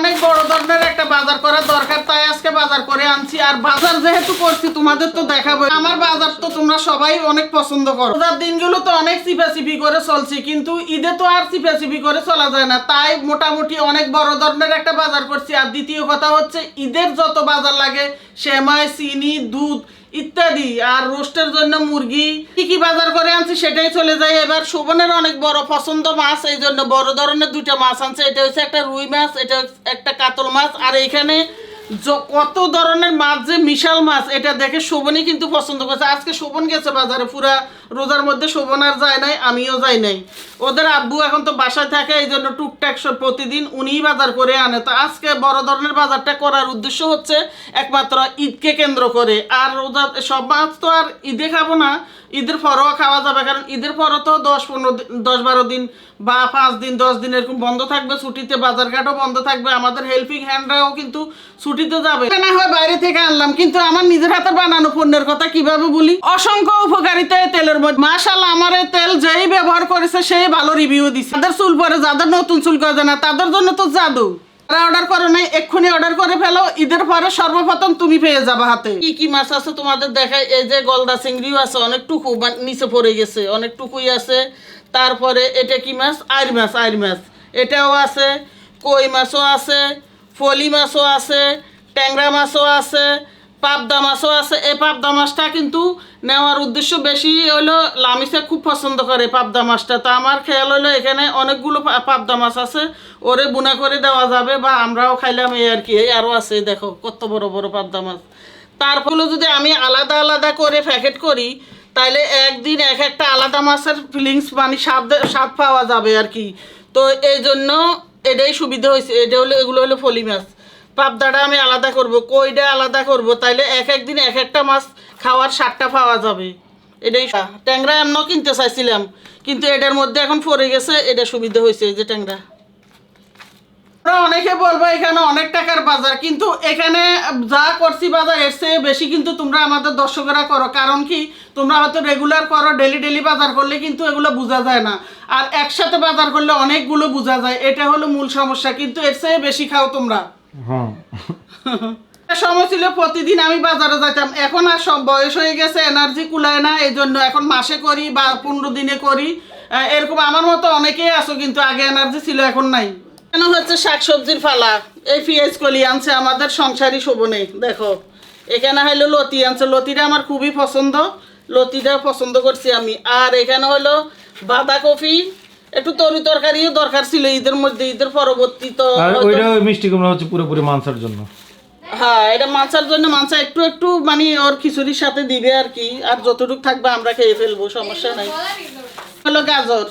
অনেক বড় ধরনের একটা বাজার করার দরকার, তাই আজকে বাজার করে আনছি। আর বাজার যেহেতু করছি তোমাদের তো দেখাবো। আমার বাজার তো তোমরা সবাই অনেক পছন্দ করো। রোজার দিনগুলো তো অনেক চিপাচিপি করে চলছি, কিন্তু ঈদে তো আর চিপাচিপি করে চলা যায় না, তাই মোটামুটি অনেক বড় ধরনের একটা বাজার করছি। আর দ্বিতীয় কথা হচ্ছে ঈদের যত বাজার লাগে সেমাই, চিনি, দুধ ইত্যাদি, আর রোস্টের জন্য মুরগি, কি কি বাজার করে আনছি সেটাই চলে যায়। এবার শোভনের অনেক বড় পছন্দ মাছ, এই জন্য বড় ধরনের দুইটা মাছ আনছে। এটা হচ্ছে একটা রুই মাছ, এটা একটা কাতল মাছ। আর এইখানে কত ধরনের মাছ, যে বিশাল মাছ, এটা দেখে শোভনই কিন্তু পছন্দ করছে। আজকে শোভন গেছে বাজারে, পুরা রোজার মধ্যে শোভন আর যায় নাই, আমিও যাই নাই। ওদের আব্বু এখন তো বাসায় থাকে, এই জন্য টুকটাক প্রতিদিন উনিই বাজার করে আনে। তো আজকে বড় ধরনের বাজারটা করার উদ্দেশ্য হচ্ছে একমাত্র ঈদকে কেন্দ্র করে। আর রোজা সব মাছ তো আর ঈদে খাবো না, ঈদের পরও খাওয়া যাবে, কারণ ঈদের পরও তো 10-12 দিন বা 5 দিন 10 দিন এরকম বন্ধ থাকবে ছুটিতে, বাজারঘাটও বন্ধ থাকবে। আমাদের হেল্পিং হ্যান্ডরাও কিন্তু ছুটিতে যাবে। না হয় বাইরে থেকে আনলাম, কিন্তু আমার নিজের হাতে বানানো পণ্যের কথা কিভাবে বলি। অসংখ্য উপকারিতা তেলের মধ্যে, মাশাআল্লাহ আমার এই তেল যেই ব্যবহার করেছে সেই ভালো রিভিউ দিচ্ছে। যাদের চুল পরে, যাদের নতুন চুল গজে না, তাদের জন্য তো জাদু। অর্ডার করো নাই, এক্ষুনি অর্ডার করে ফেলো, ঈদের পরে সর্বপ্রথম তুমি পেয়ে যাবে হাতে। কি কি মাছ আছে তোমাদের দেখাই। এই যে গলদা চিংড়িও আছে, অনেকটুকু নিচে পড়ে গেছে, অনেকটুকুই আছে। তারপরে এটা কি মাছ, আইর মাছ, আইর মাছ এটাও আছে। কই মাছও আছে, ফলি মাছও আছে, ট্যাংরা মাছও আছে, পাবদা মাছও আছে। এই পাবদা মাছটা কিন্তু নেওয়ার উদ্দেশ্য বেশি হলো, লামিসা খুব পছন্দ করে পাবদা মাছটা। তো আমার খেয়াল হলো এখানে অনেকগুলো পাবদা মাছ আছে, ওরে বুনা করে দেওয়া যাবে বা আমরাও খাইলাম, এই আর কি। এই আরও আছে, দেখো কত বড় বড় পাবদা মাছ। তারপরে যদি আমি আলাদা আলাদা করে প্যাকেট করি, তাইলে একদিন এক একটা আলাদা মাছের ফিলিংস মানে স্বাদ পাওয়া যাবে আর কি। তো এই জন্য এটাই সুবিধা হয়েছে। এটা হলো, এগুলো হলো ফলি মাছ। পাবদাটা আমি আলাদা করব, কইটা আলাদা করব, তাইলে এক একদিন এক একটা মাছ খাওয়ার স্বাদটা পাওয়া যাবে। এটাই। ট্যাংরা এমনও কিনতে চাইছিলাম, কিন্তু এটার মধ্যে এখন পড়ে গেছে, এটা সুবিধা হয়েছে এই যে ট্যাংরা। অনেকে বলবো এখানে অনেক টাকার বাজার, কিন্তু এখানে যা করছি বাজার এর চেয়ে বেশি কিন্তু তোমরা আমাদের দর্শকেরা করো। কারণ কি, তোমরা হয়তো রেগুলার করো, ডেলি বাজার করলে কিন্তু এগুলো বোঝা যায় না, আর একসাথে বাজার করলে অনেকগুলো বোঝা যায়। এটা হলো মূল সমস্যা, কিন্তু এর চেয়ে বেশি খাও তোমরা। সময় ছিল প্রতিদিন আমি বাজারে যেতাম, এখন আর সব বয়স হয়ে গেছে, এনার্জি কুলায় না, এই জন্য এখন মাসে করি বা 15 দিনে করি। এরকম আমার মতো অনেকেই আছো, কিন্তু আগে এনার্জি ছিল, এখন নাই। কেন হচ্ছে শাকসবজির ফালা, এই পেঁয়াজ কলি আনছে আমাদের সংসারী শোভনে। দেখো এখানে হলো লতি আনছে, লতিটা আমার খুবই পছন্দ, লতিটা পছন্দ করছি আমি। আর এখানে হলো বাঁধাকপি, একটু তরি তরকারিও দরকার ছিল ঈদের মধ্যে, ঈদের পরবর্তী। তো ওইটা মিষ্টি কুমড়া হচ্ছে পুরোপুরি মাংসের জন্য। হ্যাঁ, এটা মাংসের জন্য, মাংস একটু একটু মানে ওর খিচুড়ির সাথে দিবে আর কি। আর যতটুকু থাকবে আমরা খেয়ে ফেলবো, সমস্যা নাই। হলো গাজর,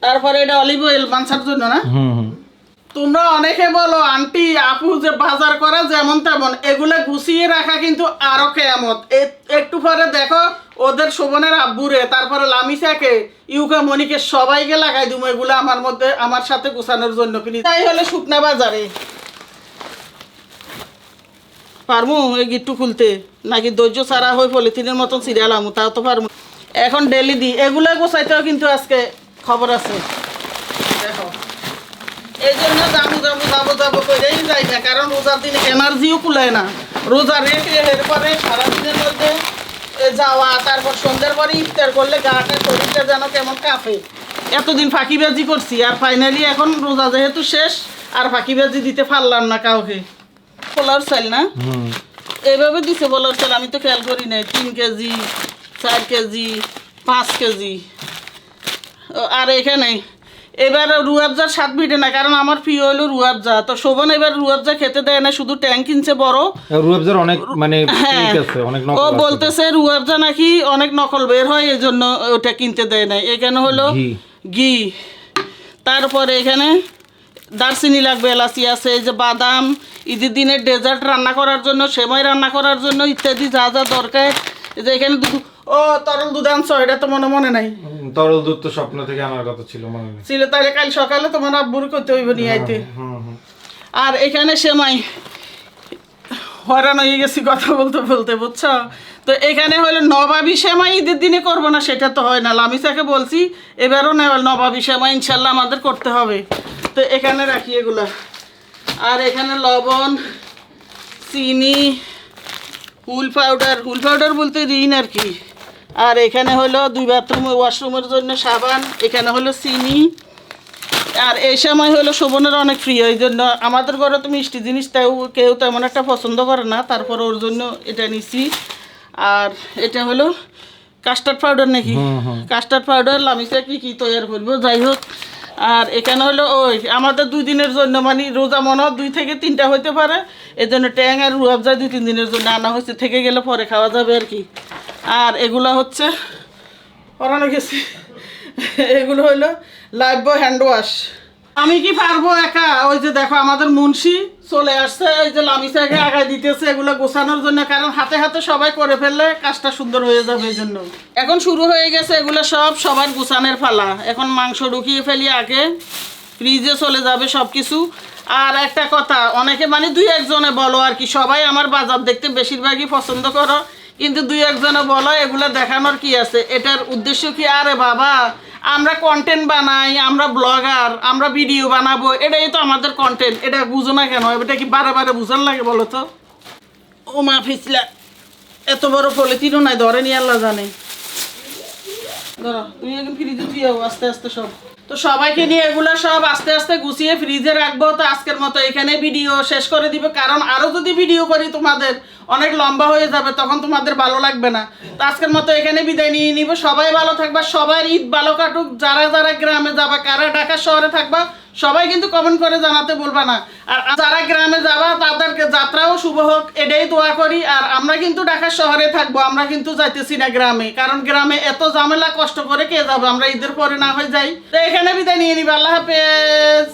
তারপরে এটা অলিভ অয়েল মাংসের জন্য না। তোমরা অনেকে বলো আন্টি আপু যে বাজার করা যেমন তেমন, এগুলো গুছিয়ে রাখা কিন্তু আরো কেয়ামত। একটু পরে দেখো ওদের শোভনের আব্বুরে, তারপরে লামিসাকে, ইউকা মনিকে সবাইকে লাগাই দিব এগুলো আমার সাথে গুছানোর জন্য। প্লিজ। তাই হলে শুকনা বাজারে পারমু এই গিট্টু খুলতে, নাকি ধৈর্য ছাড়া হয়ে পলিথিনের মতন সিরিয়াল আমু, তাও তো পারমু। এখন ডেলি দিই এগুলো গোছাইতেও কিন্তু আজকে খবর আছে। দেখো এই জন্য যাবো করেই যাই না, কারণ রোজার দিনে এনার্জিও কুলায় না। রোজা রেখে এরপরে সারাদিনের মধ্যে যাওয়া, তারপর সন্ধ্যের পরে ইফতার করলে গাটা শরীরটা যেন কেমন কাঁপে। এতদিন ফাঁকিবাজি করছি, আর ফাইনালি এখন রোজা যেহেতু শেষ, আর ফাঁকিবাজি দিতে পারলাম না কাউকে। পোলার চাল না এভাবে দিছে, পোলার চাল আমি তো খেয়াল করি নাই। 3 কেজি, 4 কেজি, 5 কেজি। আর এখানে এবার রুয়াবজার স্বাদ মিটে না, কারণ আমার প্রিয় হলো রুয়াবজা। তো শোভন এবার রুয়াবজা খেতে দেয় না, শুধু ট্যাং কিনছে বড়। রুয়াবজার অনেক মানে ও বলতেছে রুয়াবজা নাকি অনেক নকল বের হয়, এই জন্য ওটা কিনতে দেয় না। এখানে হলো ঘি, তারপরে এখানে দারচিনি লাগবে, এলাচি আছে, এই যে বাদাম, ঈদের দিনের ডেজার্ট রান্না করার জন্য, সেমাই রান্না করার জন্য ইত্যাদি যা যা দরকার। এই যে এখানে ও তরল দুধ আনছো, এটা তো মনে নাই। তরল দুধ তো স্বপ্ন থেকে আনার কথা ছিল, মনে নেই ছিল, তাহলে কাল সকালে তোমার আব্বুর করতে হইব নিয়ে আইতে। আর এখানে সেমাই, হয়রান হয়ে গেছি কথা বলতে বলতে, বুঝছো। তো এখানে হলো নবাবী সেমাই, ঈদের দিনে করবো না সেটা তো হয় না। লামিসাকে বলছি এবারও নবাবী সেমাই ইনশাল্লাহ আমাদের করতে হবে। তো এখানে রাখি এগুলা। আর এখানে লবণ, চিনি, হুল পাউডার বলতে রিন আর কি। আর এখানে হলো 2 বাথরুম ওয়াশরুমের জন্য সাবান, এখানে হলো চিনি। আর এই সময় হলো শোভনের অনেক প্রিয়, এই জন্য আমাদের ঘরে তো মিষ্টি জিনিস কেউ তেমন একটা পছন্দ করে না, তারপর ওর জন্য এটা নিছি। আর এটা হলো কাস্টার্ড পাউডার নাকি, কাস্টার্ড পাউডার লামিসা কি তৈরি করবো, যাই হোক। আর এখানে হলো ওই আমাদের 2 দিনের জন্য, মানে রোজা মনে হয় 2 থেকে 3টা হইতে পারে, এই জন্য ট্যাং আর রুয়াবজা 2-3 দিনের জন্য আনা হয়েছে, থেকে গেলে পরে খাওয়া যাবে আর কি। আর এগুলো হচ্ছে পরানো গেছে, এগুলো হলো লাইফবয় হ্যান্ড ওয়াশ। আমি কি পারবো একা? ওই যে দেখো আমাদের মুন্সি চলে আসছে, ওই যে লামিসাকে আগায় দিতেছে এগুলো গোছানোর জন্য, কারণ হাতে হাতে সবাই করে ফেললে কাজটা সুন্দর হয়ে যাবে এই জন্য। এখন শুরু হয়ে গেছে এগুলো সবার গোছানোর পালা। এখন মাংস ঢুকিয়ে ফেলি আগে, ফ্রিজে চলে যাবে সব কিছু। আর একটা কথা, অনেকে মানে 2-1 জনে বলো আর কি, সবাই আমার বাজার দেখতে বেশিরভাগই পছন্দ করো, কিন্তু 2-1 জনে বলো এগুলো দেখানোর কি আছে, এটার উদ্দেশ্য কি? আরে বাবা, আমরা কন্টেন্ট বানাই, আমরা ব্লগার, আমরা ভিডিও বানাবো, এটাই তো আমাদের কন্টেন্ট। এটা বুঝো না কেন? এটা কি বারে বারে বুঝার লাগে বলো তো? ও মা ফিসলা, এত বড় পলিথিনও নাই, ধরে নিয়ে আল্লাহ জানে। ধরো তুমি এখন ফ্রিজে দিও আস্তে আস্তে সব। তো সবাইকে নিয়ে এগুলো সব আস্তে আস্তে গুছিয়ে ফ্রিজে রাখবো। তো আজকের মতো এখানে ভিডিও শেষ করে দিব, কারণ আরও যদি ভিডিও করি তোমাদের অনেক লম্বা হয়ে যাবে, তখন তোমাদের ভালো লাগবে না। তো আজকের মতো এখানে বিদায় নিয়ে নিব। সবাই ভালো থাকবা, সবার ঈদ ভালো কাটুক। যারা যারা গ্রামে যাবা, কারা ঢাকা শহরে থাকবা, সবাই কিন্তু কমেন্ট করে জানাতে বলবা না। আর যারা গ্রামে যাবা তাদেরকে যাত্রাও শুভ হোক, এটাই দোয়া করি। আর আমরা কিন্তু ঢাকা শহরে থাকবো, আমরা কিন্তু যাইতেছি না গ্রামে, কারণ গ্রামে এত ঝামেলা, কষ্ট করে কে যাবো? আমরা ঈদের পরে না হয়ে যাই। তো এখানে বিদায় নিয়ে নিবা। আল্লাহ হাফেজ।